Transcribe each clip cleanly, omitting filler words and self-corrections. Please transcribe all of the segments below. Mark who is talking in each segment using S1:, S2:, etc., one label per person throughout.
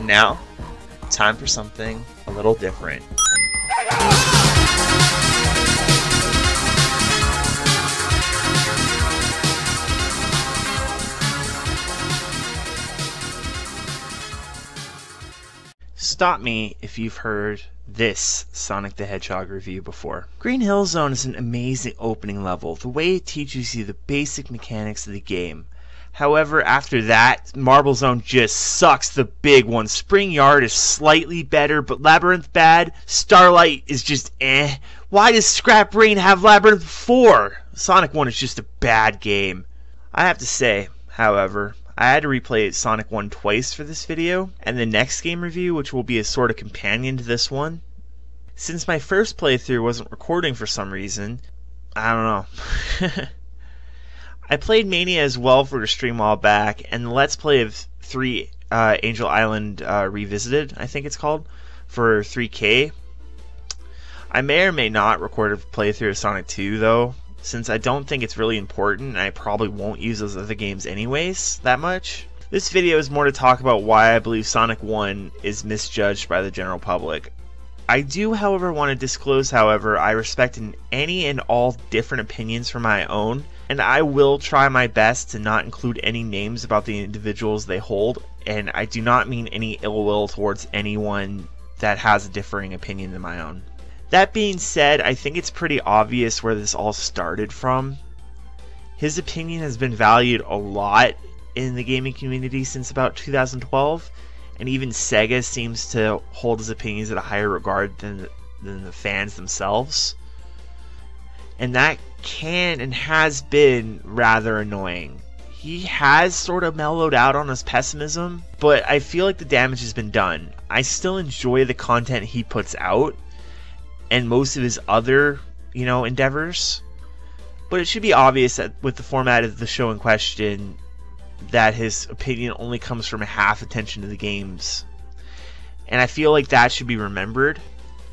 S1: And now, time for something a little different. Stop me if you've heard this Sonic the Hedgehog review before. Green Hill Zone is an amazing opening level, the way it teaches you the basic mechanics of the game. However, after that, Marble Zone just sucks the big one. Spring Yard is slightly better, but Labyrinth bad. Starlight is just eh. Why does Scrap Brain have Labyrinth 4? Sonic 1 is just a bad game. I have to say, however, I had to replay Sonic 1 twice for this video, and the next game review, which will be a sort of companion to this one. Since my first playthrough wasn't recording for some reason, I don't know. I played Mania as well for the stream a while back, and the Let's Play of 3 Angel Island Revisited, I think it's called, for 3K. I may or may not record a playthrough of Sonic 2, though, since I don't think it's really important, and I probably won't use those other games anyways that much. This video is more to talk about why I believe Sonic 1 is misjudged by the general public. I do, however, want to disclose, however, I respect any and all different opinions from my own, and I will try my best to not include any names about the individuals they hold, and I do not mean any ill will towards anyone that has a differing opinion than my own. That being said, I think it's pretty obvious where this all started from. His opinion has been valued a lot in the gaming community since about 2012, and even Sega seems to hold his opinions at a higher regard than the fans themselves. And that can and has been rather annoying. He has sort of mellowed out on his pessimism, but I feel like the damage has been done. I still enjoy the content he puts out, and most of his other, endeavors. But it should be obvious that with the format of the show in question, that his opinion only comes from a half attention to the games. And I feel like that should be remembered.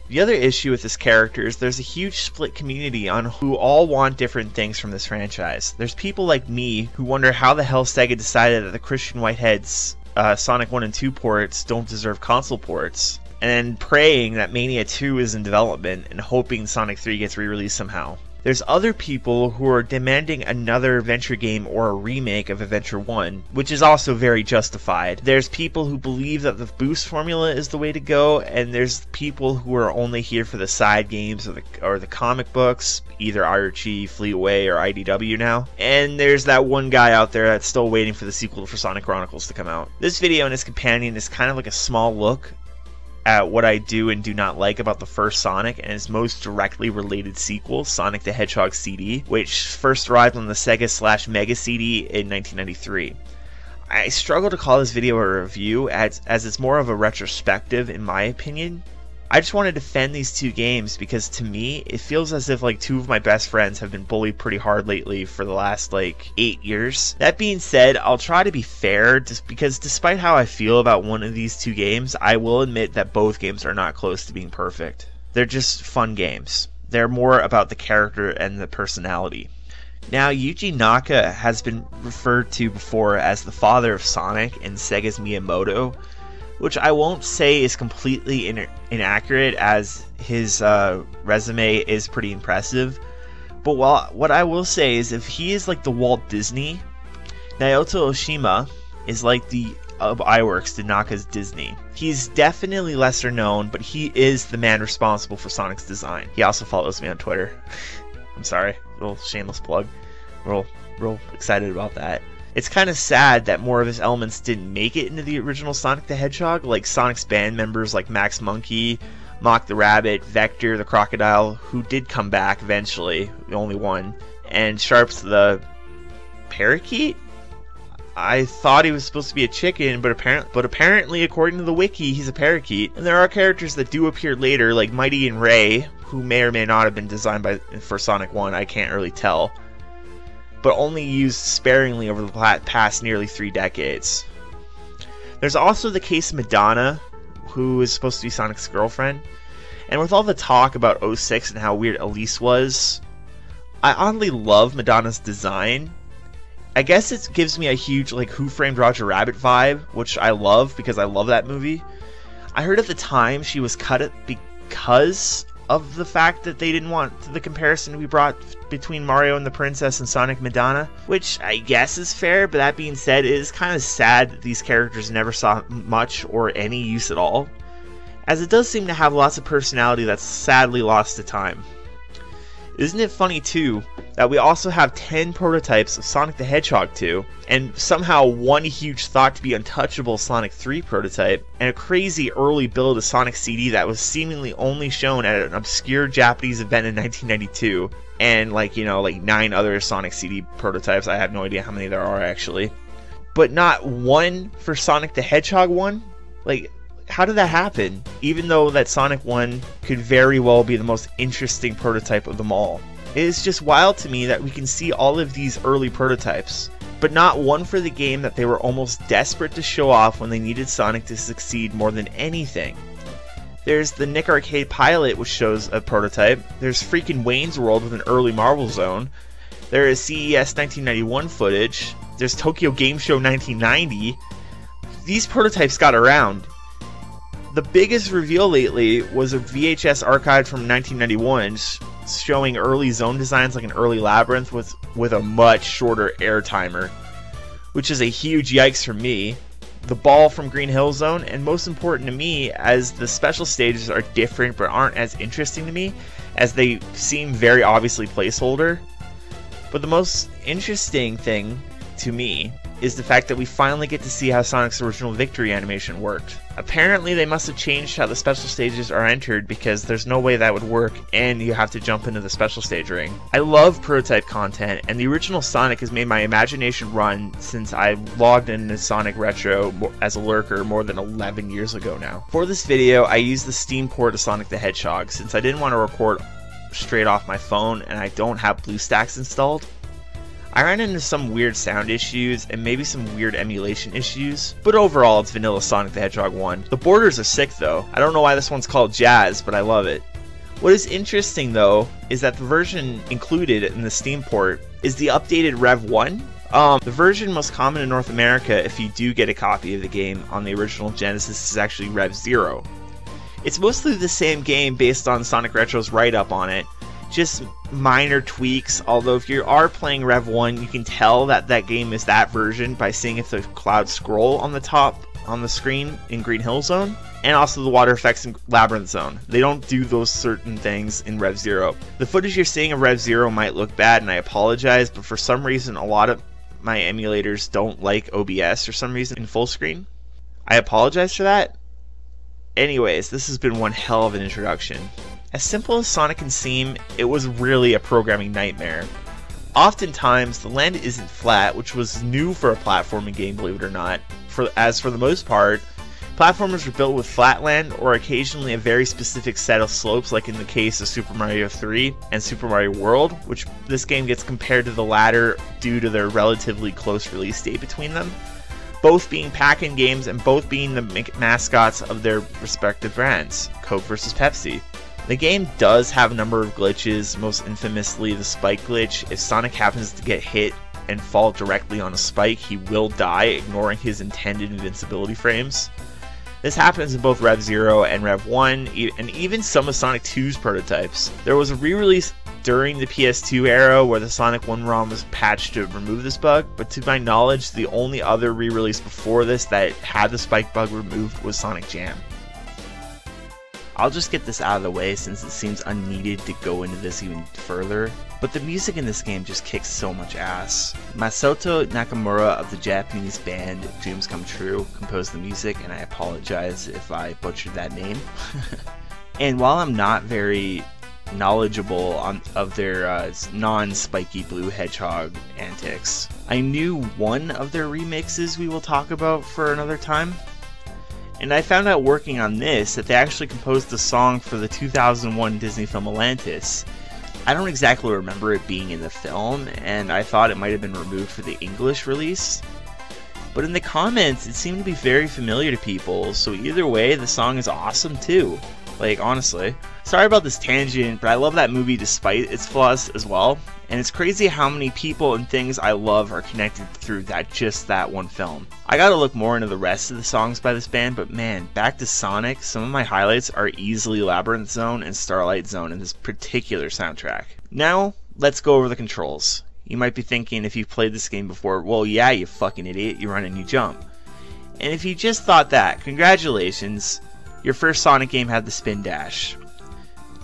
S1: The other issue with this character is there's a huge split community on who all want different things from this franchise. There's people like me who wonder how the hell Sega decided that the Christian Whitehead's Sonic 1 and 2 ports don't deserve console ports, and praying that Mania 2 is in development and hoping Sonic 3 gets re-released somehow. There's other people who are demanding another Adventure game or a remake of Adventure 1, which is also very justified. There's people who believe that the boost formula is the way to go, and there's people who are only here for the side games or the comic books, either IRG, Fleetway, or IDW now. And there's that one guy out there that's still waiting for the sequel for Sonic Chronicles to come out. This video and its companion is kind of like a small look at what I do and do not like about the first Sonic and its most directly related sequel, Sonic the Hedgehog CD, which first arrived on the Sega/Mega CD in 1993. I struggle to call this video a review as it's more of a retrospective in my opinion. I just want to defend these two games because to me it feels as if like two of my best friends have been bullied pretty hard lately for the last 8 years. That being said, I'll try to be fair just because despite how I feel about one of these two games, I will admit that both games are not close to being perfect. They're just fun games. They're more about the character and the personality. Now, Yuji Naka has been referred to before as the father of Sonic and Sega's Miyamoto, which I won't say is completely inaccurate as his resume is pretty impressive. But what I will say is if he is like the Walt Disney, Naoto Oshima is like the iWorks to Naka's Disney. He's definitely lesser known, but he is the man responsible for Sonic's design. He also follows me on Twitter. I'm sorry, little shameless plug. Real excited about that. It's kind of sad that more of his elements didn't make it into the original Sonic the Hedgehog, like Sonic's band members like Max Monkey, Mock the Rabbit, Vector the Crocodile, who did come back eventually, the only one, and Sharps the Parakeet? I thought he was supposed to be a chicken, but apparently, according to the wiki, he's a parakeet. And there are characters that do appear later, like Mighty and Ray, who may or may not have been designed for Sonic 1, I can't really tell, but only used sparingly over the past nearly 3 decades. There's also the case of Madonna, who is supposed to be Sonic's girlfriend, and with all the talk about 06 and how weird Elise was, I oddly love Madonna's design, I guess it gives me a huge like Who Framed Roger Rabbit vibe, which I love because I love that movie. I heard at the time she was cut because of the fact that they didn't want the comparison to be brought between Mario and the Princess and Sonic Madonna, which I guess is fair, but that being said, it is kind of sad that these characters never saw much or any use at all, as it does seem to have lots of personality that's sadly lost to time. Isn't it funny too that we also have 10 prototypes of Sonic the Hedgehog 2, and somehow one huge thought to be untouchable Sonic 3 prototype, and a crazy early build of Sonic CD that was seemingly only shown at an obscure Japanese event in 1992, and like 9 other Sonic CD prototypes. I have no idea how many there are actually, but not one for Sonic the Hedgehog 1. Like, how did that happen? Even though that Sonic 1 could very well be the most interesting prototype of them all. It is just wild to me that we can see all of these early prototypes, but not one for the game that they were almost desperate to show off when they needed Sonic to succeed more than anything. There's the Nick Arcade Pilot, which shows a prototype. There's freaking Wayne's World with an early Marble Zone. There is CES 1991 footage. There's Tokyo Game Show 1990. These prototypes got around. The biggest reveal lately was a VHS archive from 1991 showing early zone designs like an early Labyrinth with a much shorter air timer, which is a huge yikes for me. The ball from Green Hill Zone, and most important to me, as the special stages are different but aren't as interesting to me, as they seem very obviously placeholder. But the most interesting thing to me is the fact that we finally get to see how Sonic's original victory animation worked. Apparently they must have changed how the special stages are entered, because there's no way that would work and you have to jump into the special stage ring. I love prototype content, and the original Sonic has made my imagination run since I logged into Sonic Retro as a lurker more than 11 years ago now. For this video I used the Steam port of Sonic the Hedgehog since I didn't want to record straight off my phone and I don't have BlueStacks installed. I ran into some weird sound issues and maybe some weird emulation issues, but overall it's vanilla Sonic the Hedgehog 1. The borders are sick though. I don't know why this one's called Jazz, but I love it. What is interesting though is that the version included in the Steam port is the updated Rev 1. The version most common in North America, if you do get a copy of the game on the original Genesis, is actually Rev 0. It's mostly the same game based on Sonic Retro's write-up on it, just minor tweaks, although if you are playing Rev 1 you can tell that that game is that version by seeing if the clouds scroll on the top on the screen in Green Hill Zone, and also the water effects in Labyrinth Zone. They don't do those certain things in Rev 0. The footage you're seeing of Rev 0 might look bad and I apologize, but for some reason a lot of my emulators don't like OBS for some reason in full screen. I apologize for that. Anyways, this has been one hell of an introduction. As simple as Sonic can seem, it was really a programming nightmare. Oftentimes, the land isn't flat, which was new for a platforming game, believe it or not, as for the most part, platformers were built with flat land or occasionally a very specific set of slopes, like in the case of Super Mario 3 and Super Mario World, which this game gets compared to the latter due to their relatively close release date between them, both being pack-in games and both being the mascots of their respective brands, Coke versus Pepsi. The game does have a number of glitches, most infamously the spike glitch. If Sonic happens to get hit and fall directly on a spike, he will die, ignoring his intended invincibility frames. This happens in both Rev 0 and Rev 1, and even some of Sonic 2's prototypes. There was a re-release during the PS2 era where the Sonic 1 ROM was patched to remove this bug, but to my knowledge the only other re-release before this that had the spike bug removed was Sonic Jam. I'll just get this out of the way since it seems unneeded to go into this even further, but the music in this game just kicks so much ass. Masato Nakamura of the Japanese band Dreams Come True composed the music, and I apologize if I butchered that name. And while I'm not very knowledgeable of their non-spiky blue hedgehog antics, I knew one of their remixes we will talk about for another time. And I found out working on this that they actually composed the song for the 2001 Disney film Atlantis. I don't exactly remember it being in the film, and I thought it might have been removed for the English release. But in the comments, it seemed to be very familiar to people, so either way, the song is awesome too. Like, honestly. Sorry about this tangent, but I love that movie despite its flaws as well. And it's crazy how many people and things I love are connected through just that one film. I gotta look more into the rest of the songs by this band, but man, back to Sonic, some of my highlights are easily Labyrinth Zone and Starlight Zone in this particular soundtrack. Now, let's go over the controls. You might be thinking, if you've played this game before, well yeah, you fucking idiot, you run and you jump. And if you just thought that, congratulations, your first Sonic game had the spin dash.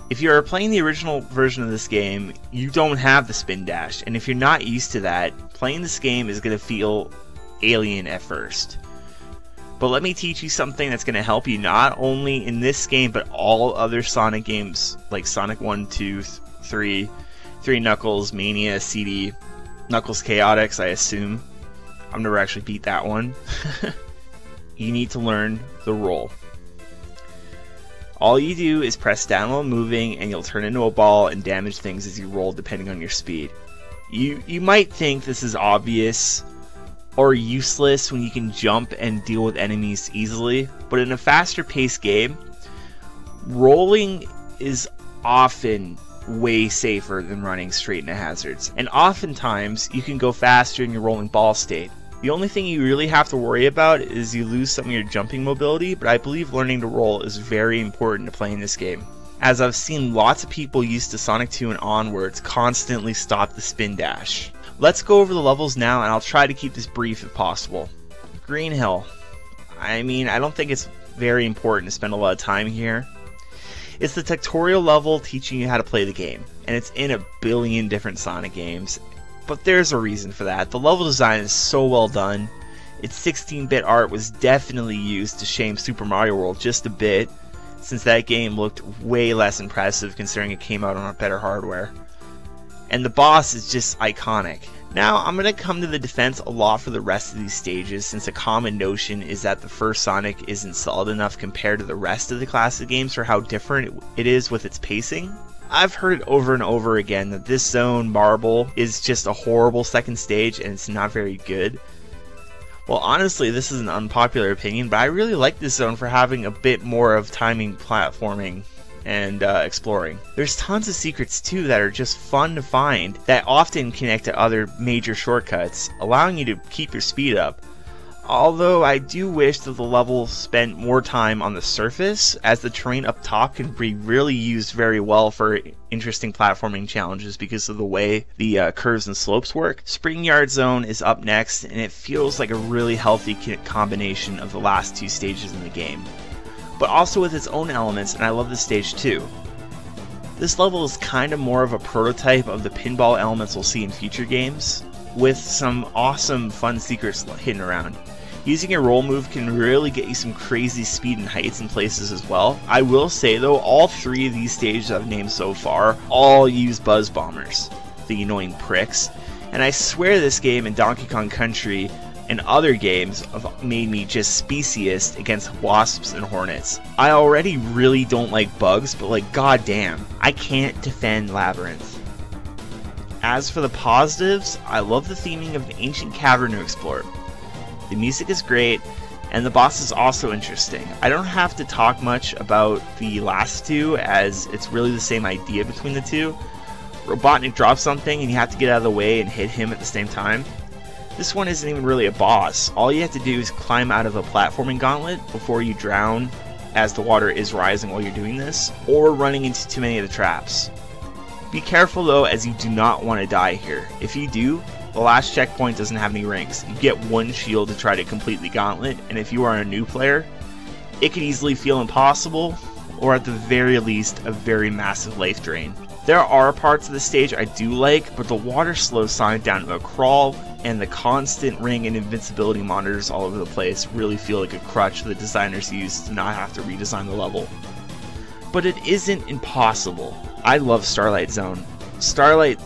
S1: If you are playing the original version of this game, you don't have the spin dash, and if you're not used to that, playing this game is going to feel alien at first. But let me teach you something that's going to help you not only in this game, but all other Sonic games, like Sonic 1, 2, 3, 3 Knuckles, Mania, CD, Knuckles Chaotix, I assume. I've never actually beat that one. You need to learn the roll. All you do is press down while moving and you'll turn into a ball and damage things as you roll depending on your speed. You might think this is obvious or useless when you can jump and deal with enemies easily, but in a faster paced game, rolling is often way safer than running straight into hazards. And oftentimes you can go faster in your rolling ball state. The only thing you really have to worry about is you lose some of your jumping mobility, but I believe learning to roll is very important to playing this game, as I've seen lots of people used to Sonic 2 and onwards constantly stop the spin dash. Let's go over the levels now, and I'll try to keep this brief if possible. Green Hill. I mean, I don't think it's very important to spend a lot of time here. It's the tutorial level teaching you how to play the game, and it's in a billion different Sonic games. But there's a reason for that. The level design is so well done. Its 16-bit art was definitely used to shame Super Mario World just a bit, since that game looked way less impressive considering it came out on better hardware. And the boss is just iconic. Now, I'm going to come to the defense a lot for the rest of these stages, since a common notion is that the first Sonic isn't solid enough compared to the rest of the classic games for how different it is with its pacing. I've heard it over and over again that this zone, Marble, is just a horrible second stage and it's not very good. Well, honestly, this is an unpopular opinion, but I really like this zone for having a bit more of timing, platforming, and exploring. There's tons of secrets too that are just fun to find that often connect to other major shortcuts, allowing you to keep your speed up. Although I do wish that the level spent more time on the surface, as the terrain up top can be really used very well for interesting platforming challenges because of the way the curves and slopes work. Spring Yard Zone is up next, and it feels like a really healthy combination of the last two stages in the game, but also with its own elements, and I love this stage too. This level is kind of more of a prototype of the pinball elements we'll see in future games, with some awesome fun secrets hidden around. Using a roll move can really get you some crazy speed and heights in places as well. I will say though, all three of these stages I've named so far all use buzz bombers, the annoying pricks, and I swear this game and Donkey Kong Country and other games have made me just speciest against wasps and hornets. I already really don't like bugs, but like goddamn, I can't defend Labyrinth. As for the positives, I love the theming of the ancient cavern to explore. The music is great, and the boss is also interesting. I don't have to talk much about the last two, as it's really the same idea between the two. Robotnik drops something and you have to get out of the way and hit him at the same time. This one isn't even really a boss. All you have to do is climb out of a platforming gauntlet before you drown, as the water is rising while you're doing this, or running into too many of the traps. Be careful though, as you do not want to die here. If you do, the last checkpoint doesn't have any rings. You get one shield to try to complete the gauntlet, and if you are a new player, it could easily feel impossible, or at the very least, a very massive life drain. There are parts of the stage I do like, but the water slows Sonic down to a crawl, and the constant ring and invincibility monitors all over the place really feel like a crutch the designers used to not have to redesign the level. But it isn't impossible. I love Starlight Zone. Starlight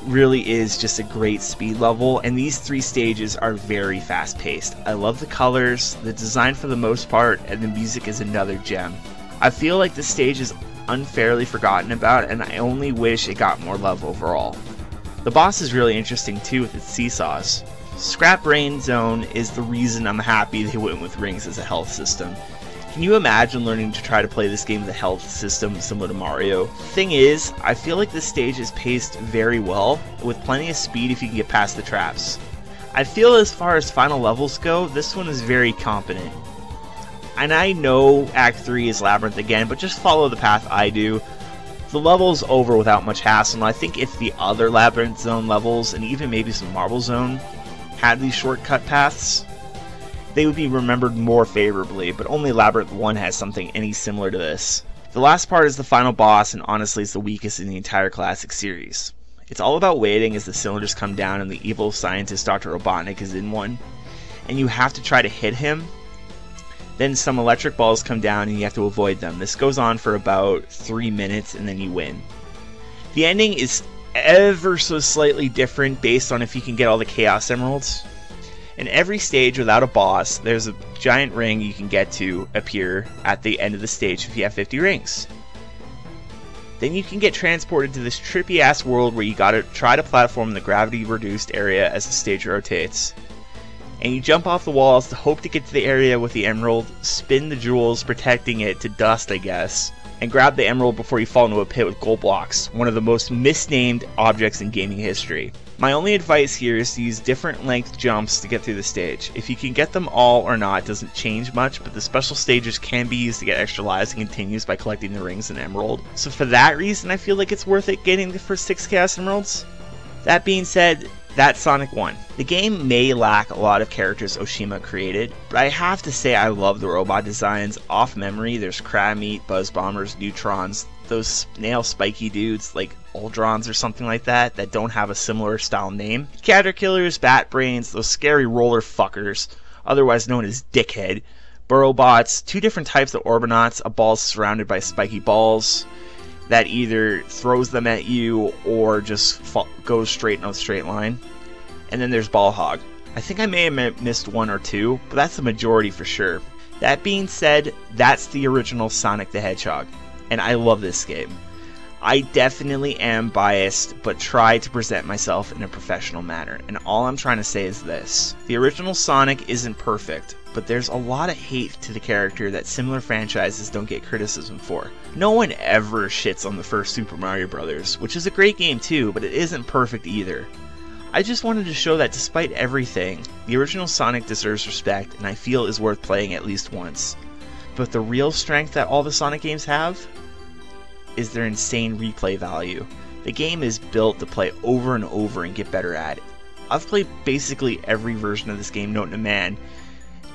S1: really is just a great speed level, and these three stages are very fast paced. I love the colors, the design for the most part, and the music is another gem. I feel like this stage is unfairly forgotten about, and I only wish it got more love overall. The boss is really interesting too with its seesaws. Scrap Brain Zone is the reason I'm happy they went with rings as a health system. Can you imagine learning to try to play this game with a health system similar to Mario? Thing is, I feel like this stage is paced very well, with plenty of speed if you can get past the traps. I feel as far as final levels go, this one is very competent. And I know Act 3 is Labyrinth again, but just follow the path I do. The level's over without much hassle, and I think if the other Labyrinth Zone levels, and even maybe some Marble Zone, had these shortcut paths, they would be remembered more favorably, but only Labyrinth 1 has something any similar to this. The last part is the final boss, and honestly it's the weakest in the entire classic series. It's all about waiting as the cylinders come down and the evil scientist Dr. Robotnik is in one, and you have to try to hit him. Then some electric balls come down and you have to avoid them. This goes on for about 3 minutes and then you win. The ending is ever so slightly different based on if you can get all the Chaos Emeralds. In every stage without a boss, there's a giant ring you can get to appear at the end of the stage if you have 50 rings. Then you can get transported to this trippy ass world where you gotta try to platform in the gravity reduced area as the stage rotates. And you jump off the walls to hope to get to the area with the emerald, spin the jewels protecting it to dust I guess, and grab the emerald before you fall into a pit with gold blocks, one of the most misnamed objects in gaming history. My only advice here is to use different length jumps to get through the stage. If you can get them all or not doesn't change much, but the special stages can be used to get extra lives and continues by collecting the rings and emerald. So for that reason I feel like it's worth it getting the first 6 Chaos Emeralds. That being said, that's Sonic 1. The game may lack a lot of characters Oshima created, but I have to say I love the robot designs. Off memory, there's Crab Meat, Buzz Bombers, Neutrons, those snail spiky dudes like Uldrons or something like that that don't have a similar style name. Caterkillers, Bat Brains, those scary roller fuckers, otherwise known as Dickhead, Burrowbots, 2 different types of Orbinauts, a ball surrounded by spiky balls that either throws them at you or just goes straight in a straight line. And then there's Ballhog. I think I may have missed 1 or 2, but that's the majority for sure. That being said, that's the original Sonic the Hedgehog, and I love this game. I definitely am biased, but try to present myself in a professional manner, and all I'm trying to say is this. The original Sonic isn't perfect, but there's a lot of hate to the character that similar franchises don't get criticism for. No one ever shits on the first Super Mario Bros., which is a great game too, but it isn't perfect either. I just wanted to show that despite everything, the original Sonic deserves respect and I feel is worth playing at least once. But the real strength that all the Sonic games have is their insane replay value. The game is built to play over and over and get better at it. I've played basically every version of this game known to man,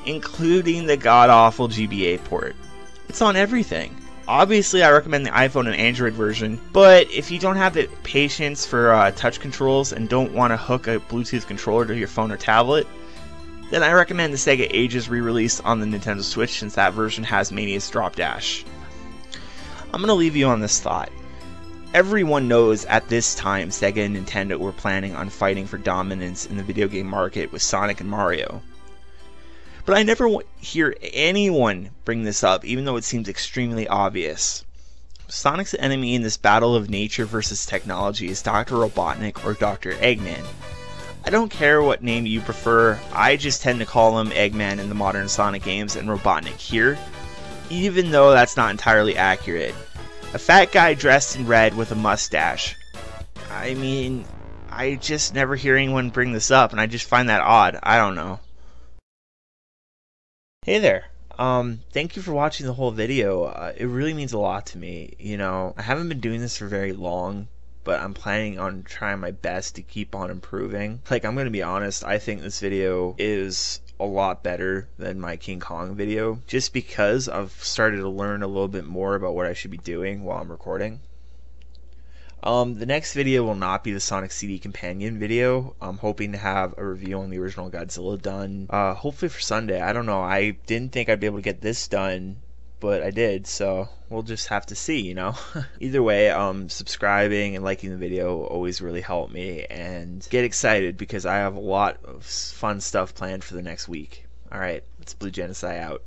S1: including the god-awful GBA port. It's on everything. Obviously I recommend the iPhone and Android version, but if you don't have the patience for touch controls and don't want to hook a Bluetooth controller to your phone or tablet, then I recommend the Sega Ages re-release on the Nintendo Switch since that version has Mania's Drop Dash. I'm going to leave you on this thought. Everyone knows at this time Sega and Nintendo were planning on fighting for dominance in the video game market with Sonic and Mario. But I never hear anyone bring this up, even though it seems extremely obvious. Sonic's enemy in this battle of nature versus technology is Dr. Robotnik or Dr. Eggman. I don't care what name you prefer, I just tend to call him Eggman in the modern Sonic games and Robotnik here, even though that's not entirely accurate. A fat guy dressed in red with a mustache. I mean, I just never hear anyone bring this up, and I just find that odd. I don't know. Hey there. Thank you for watching the whole video. It really means a lot to me. You know, I haven't been doing this for very long, but I'm planning on trying my best to keep on improving. Like, I'm gonna be honest, I think this video is a lot better than my King Kong video, just because I've started to learn a little bit more about what I should be doing while I'm recording. The next video will not be the Sonic CD Companion video. I'm hoping to have a review on the original Godzilla done, hopefully for Sunday. I don't know, I didn't think I'd be able to get this done, but I did, so we'll just have to see, you know. Either way, subscribing and liking the video always really help me, and get excited because I have a lot of fun stuff planned for the next week. Alright, it's Blue Genocide out.